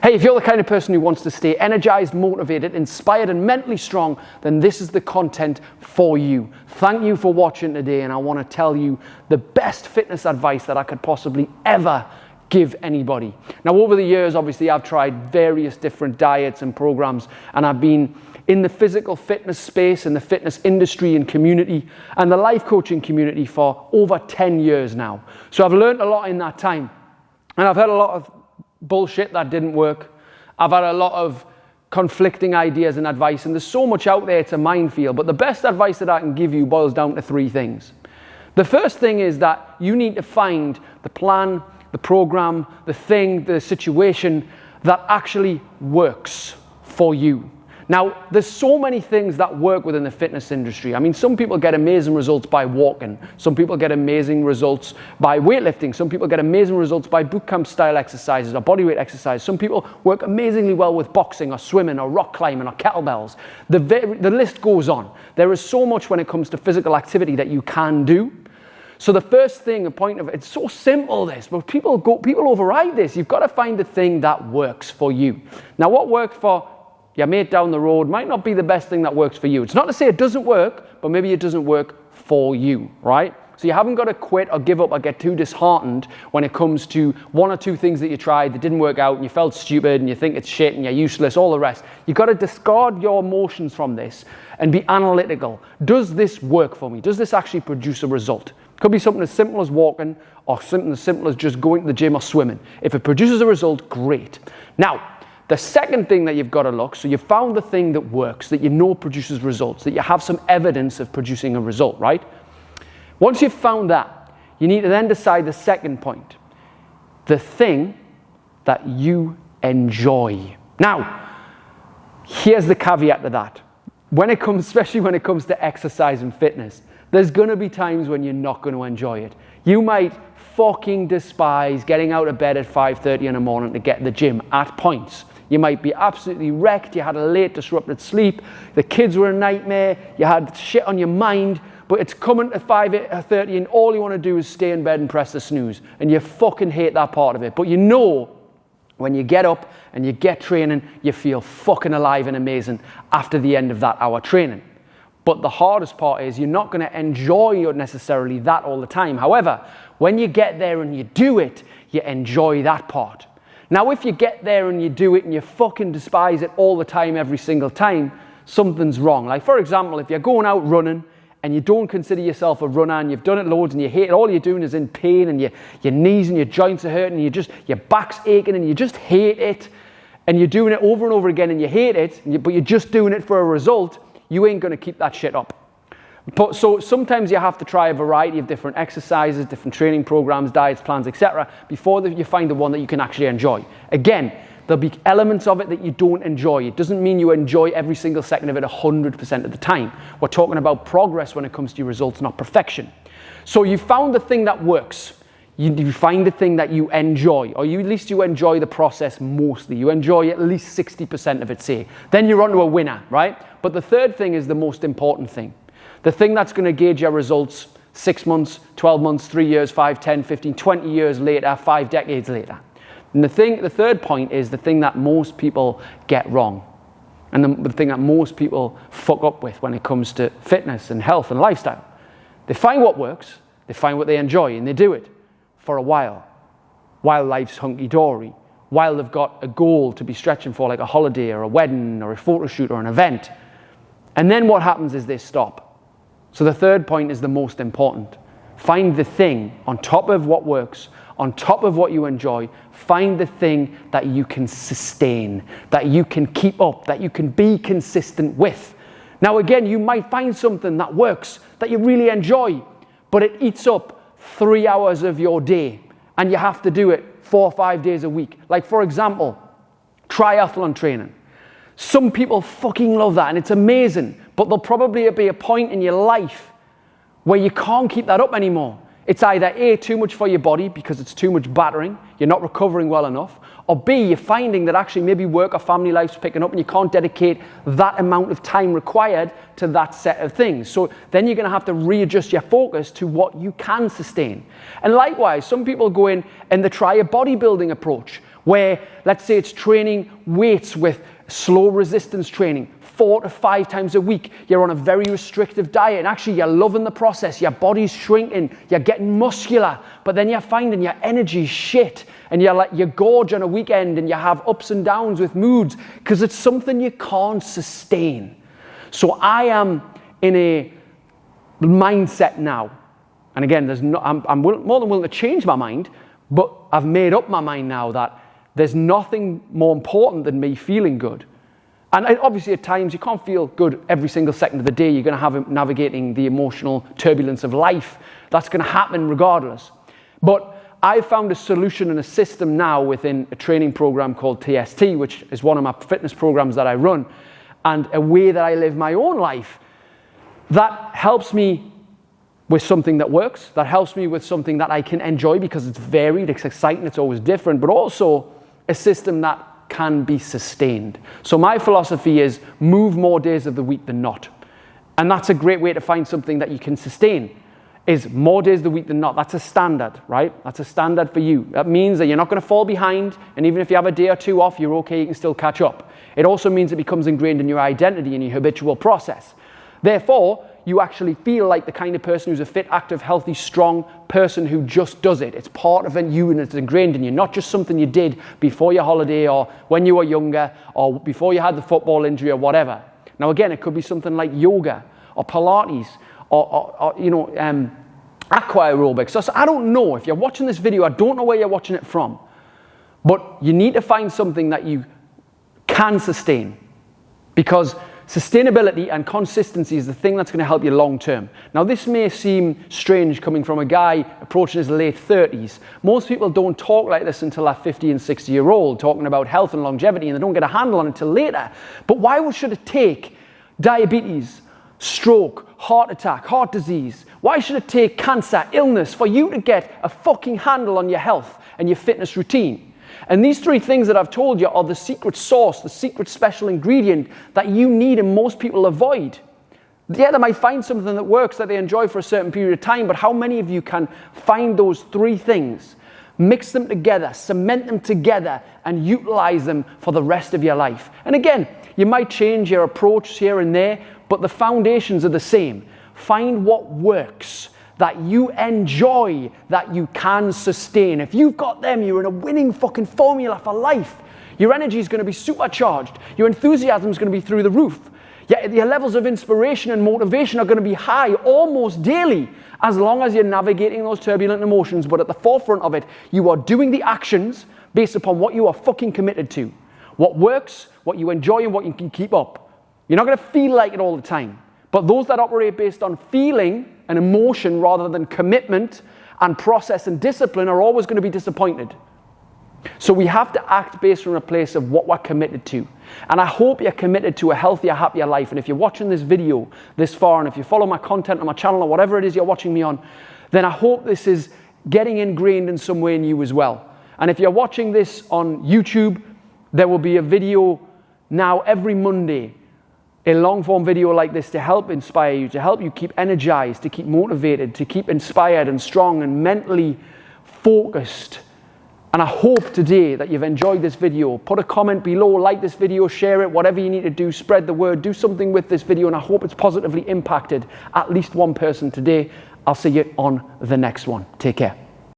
Hey, if you're the kind of person who wants to stay energized, motivated, inspired, and mentally strong, then this is the content for you. Thank you for watching today, and I want to tell you the best fitness advice that I could possibly ever give anybody. Now, over the years, obviously, I've tried various different diets and programs, and I've been in the physical fitness space, in the fitness industry and community, and the life coaching community for over 10 years now. So I've learned a lot in that time, and I've had a lot of bullshit that didn't work. I've had a lot of conflicting ideas and advice, and there's so much out there, it's a minefield. But the best advice that I can give you boils down to three things. The first thing is that you need to find the plan, the program, the thing, the situation that actually works for you. Now, there's so many things that work within the fitness industry. I mean, some people get amazing results by walking. Some people get amazing results by weightlifting. Some people get amazing results by bootcamp style exercises or bodyweight exercise. Some people work amazingly well with boxing or swimming or rock climbing or kettlebells. The list goes on. There is so much when it comes to physical activity that you can do. So the first thing, a point of it's so simple this, but people override this. You've got to find the thing that works for you. Now, what worked for your mate down the road might not be the best thing that works for you. It's not to say it doesn't work, but maybe it doesn't work for you, right? So you haven't got to quit or give up or get too disheartened when it comes to one or two things that you tried that didn't work out and you felt stupid and you think it's shit and you're useless, all the rest. You've got to discard your emotions from this and be analytical. Does this work for me? Does this actually produce a result? It could be something as simple as walking or something as simple as just going to the gym or swimming. If it produces a result, great. Now, the second thing that you've got to look, so you've found the thing that works, that you know produces results, that you have some evidence of producing a result, right? Once you've found that, you need to then decide the second point, the thing that you enjoy. Now, here's the caveat to that. Especially when it comes to exercise and fitness, there's going to be times when you're not going to enjoy it. You might fucking despise getting out of bed at 5:30 in the morning to get to the gym at points. You might be absolutely wrecked, you had a late disrupted sleep, the kids were a nightmare, you had shit on your mind, but it's coming to 5:30 and all you want to do is stay in bed and press the snooze. And you fucking hate that part of it. But you know, when you get up and you get training, you feel fucking alive and amazing after the end of that hour training. But the hardest part is you're not going to enjoy necessarily that all the time. However, when you get there and you do it, you enjoy that part. Now, if you get there and you do it and you fucking despise it all the time, every single time, something's wrong. Like, for example, if you're going out running and you don't consider yourself a runner and you've done it loads and you hate it, all you're doing is in pain and your knees and your joints are hurting and your back's aching and you just hate it and you're doing it over and over again and you hate it, but you're just doing it for a result, you ain't going to keep that shit up. So sometimes you have to try a variety of different exercises, different training programs, diets, plans, etc. before you find the one that you can actually enjoy. Again, there'll be elements of it that you don't enjoy. It doesn't mean you enjoy every single second of it 100% of the time. We're talking about progress when it comes to your results, not perfection. So you found the thing that works. You find the thing that you enjoy, or at least you enjoy the process mostly. You enjoy at least 60% of it, say. Then you're onto a winner, right? But the third thing is the most important thing. The thing that's going to gauge your results 6 months, 12 months, 3 years, 5, 10, 15, 20 years later, 5 decades later. And the third point is the thing that most people get wrong. And the thing that most people fuck up with when it comes to fitness and health and lifestyle. They find what works, they find what they enjoy, and they do it for a while life's hunky-dory, while they've got a goal to be stretching for, like a holiday or a wedding or a photo shoot or an event. And then what happens is they stop. So the third point is the most important. Find the thing on top of what works, on top of what you enjoy. Find the thing that you can sustain, that you can keep up, that you can be consistent with. Now again, you might find something that works, that you really enjoy, but it eats up 3 hours of your day and you have to do it 4 or 5 days a week. Like, for example, triathlon training. Some people fucking love that and it's amazing, but there'll probably be a point in your life where you can't keep that up anymore. It's either A, too much for your body because it's too much battering, you're not recovering well enough, or B, you're finding that actually maybe work or family life's picking up and you can't dedicate that amount of time required to that set of things. So then you're going to have to readjust your focus to what you can sustain. And likewise, some people go in and they try a bodybuilding approach where let's say it's training weights with slow resistance training 4 to 5 times a week. You're on a very restrictive diet and actually you're loving the process. Your body's shrinking, you're getting muscular, but then you're finding your energy's shit and you gorge on a weekend and you have ups and downs with moods because it's something you can't sustain. So I am in a mindset now, and again, I'm more than willing to change my mind, but I've made up my mind now that there's nothing more important than me feeling good. And obviously at times you can't feel good every single second of the day. You're going to have navigating the emotional turbulence of life. That's going to happen regardless. But I've found a solution and a system now within a training program called TST, which is one of my fitness programs that I run, and a way that I live my own life that helps me with something that works, that helps me with something that I can enjoy because it's varied, it's exciting, it's always different, but also a system that can be sustained. So my philosophy is move more days of the week than not. And that's a great way to find something that you can sustain, is more days of the week than not. That's a standard, right? That's a standard for you. That means that you're not going to fall behind, and even if you have a day or two off, you're okay, you can still catch up. It also means it becomes ingrained in your identity and your habitual process. Therefore, you actually feel like the kind of person who's a fit, active, healthy, strong person who just does it. It's part of you and it's ingrained in you, not just something you did before your holiday or when you were younger or before you had the football injury or whatever. Now again, it could be something like yoga or Pilates or aqua aerobics. So I don't know. If you're watching this video, I don't know where you're watching it from, but you need to find something that you can sustain, because sustainability and consistency is the thing that's going to help you long term. Now, this may seem strange coming from a guy approaching his late 30s. Most people don't talk like this until they're 50 and 60-year-old, talking about health and longevity, and they don't get a handle on it until later. But why should it take diabetes, stroke, heart attack, heart disease? Why should it take cancer, illness, for you to get a fucking handle on your health and your fitness routine? And these 3 things that I've told you are the secret sauce, the secret special ingredient that you need and most people avoid. Yeah, they might find something that works that they enjoy for a certain period of time, but how many of you can find those 3 things, mix them together, cement them together, and utilize them for the rest of your life? And again, you might change your approach here and there, but the foundations are the same. Find what works, that you enjoy, that you can sustain. If you've got them, you're in a winning fucking formula for life. Your energy is going to be supercharged. Your enthusiasm is going to be through the roof. Your levels of inspiration and motivation are going to be high almost daily, as long as you're navigating those turbulent emotions. But at the forefront of it, you are doing the actions based upon what you are fucking committed to. What works, what you enjoy, and what you can keep up. You're not going to feel like it all the time. But those that operate based on feeling and emotion rather than commitment and process and discipline are always going to be disappointed. So we have to act based on a place of what we're committed to. And I hope you're committed to a healthier, happier life. And if you're watching this video this far, and if you follow my content on my channel or whatever it is you're watching me on, then I hope this is getting ingrained in some way in you as well. And if you're watching this on YouTube, there will be a video now every Monday, a long-form video like this to help inspire you, to help you keep energized, to keep motivated, to keep inspired and strong and mentally focused. And I hope today that you've enjoyed this video. Put a comment below, like this video, share it, whatever you need to do, spread the word, do something with this video, and I hope it's positively impacted at least one person today. I'll see you on the next one. Take care.